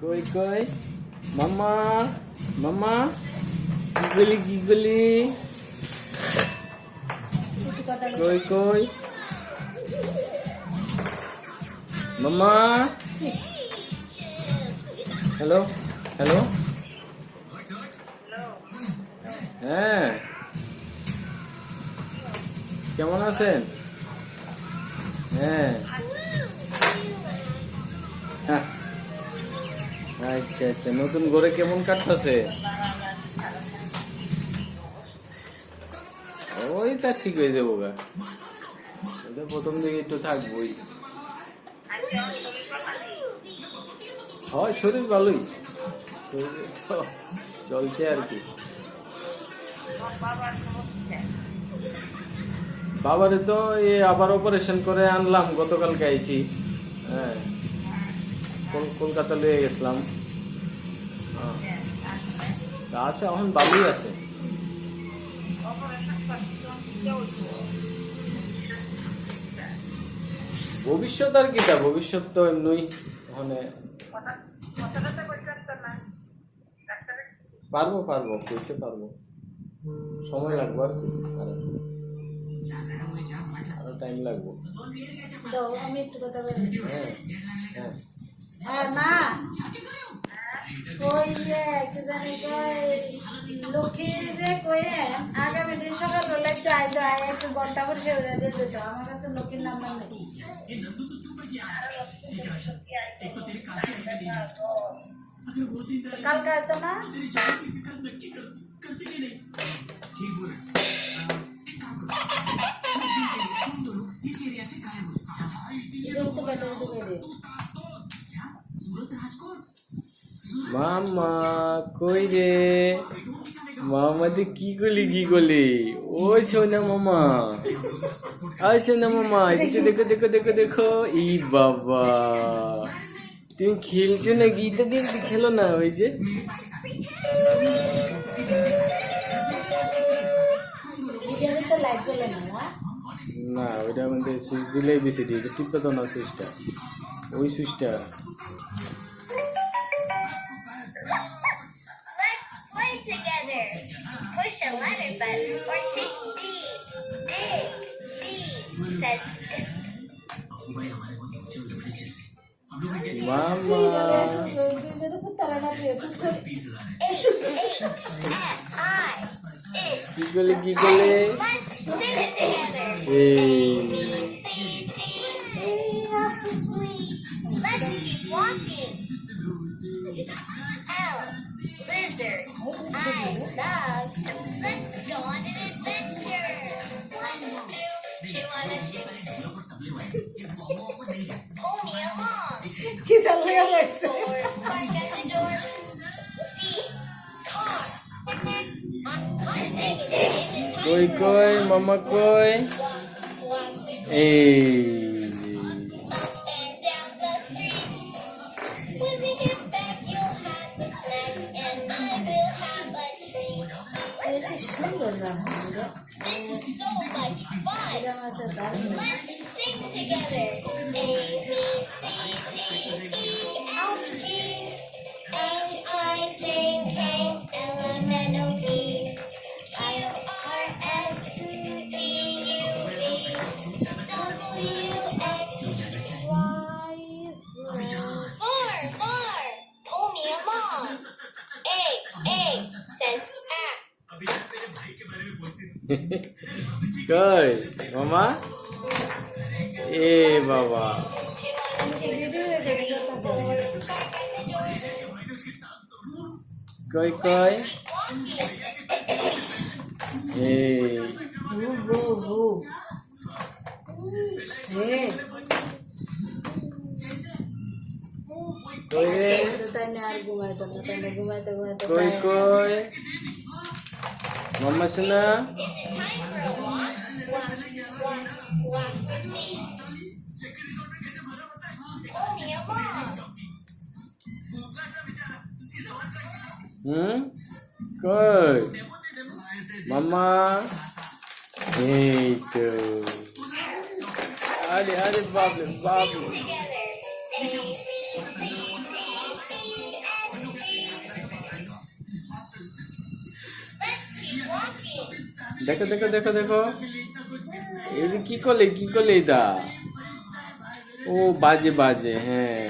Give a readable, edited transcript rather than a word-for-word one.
কই কই মাম্মা মাম্মা গিগলি গিগলি কই কই মাম্মা হ্যালো হ্যালো হ্যাঁ কেমন আছেন হ্যাঁ আচ্ছা আচ্ছা নতুন ঘরে কেমন কাটতেছে ওই তা ঠিক হয়ে যাবো গা ওটা প্রথম দিকে একটু থাকবোই হয় শরীর ভালোই চলছে আর কি বাবারে তো আবার অপারেশন করে আনলাম গতকালকে আইছি হ্যাঁ কলকাতা লিয়ে গেছিলাম আছে এখন ভালোই আছে ভবিষ্যৎ আর কিটা ভবিষ্যৎ তো এমনি ওখানে পারবো পারবো কইছে পারবো সময় লাগবে আর কি আরো টাইম লাগবে আমি একটু কথা বলি হ্যাঁ হ্যাঁ হ্যাঁ মা ওই যে কি জানি লক্ষ্মীরে কয়ে আগামী দিন সকালবেলা একটু আইতো একটু ঘন্টা করে সেরে দিয়ে যেত আমার কাছে লক্ষ্মীর নাম্বার নেই কালকে হয়তো না মামা কই রে মামা তুই কি করলি ওই সোনা মামা ওই সোনা মামা এদিকে দেখো দেখো দেখো দেখো ই বাবা তুমি খেলছো না গীতা দিন খেলো না ওই যে না ওইটা আমাদের সুইচ দিলেই বেশি দিয়ে টিপে তো না সুইচটা ওই সুইচটা মামা কি করলে কই কই মামা কই সুন্দর কই মামা বাবা কই কই কই কই মামা শোনা কই মামা এই তো আরে আরে বাবলে বাবলে দেখো দেখো দেখো দেখো, এই যে কি করলে এটা? ও বাজে বাজে, হ্যাঁ।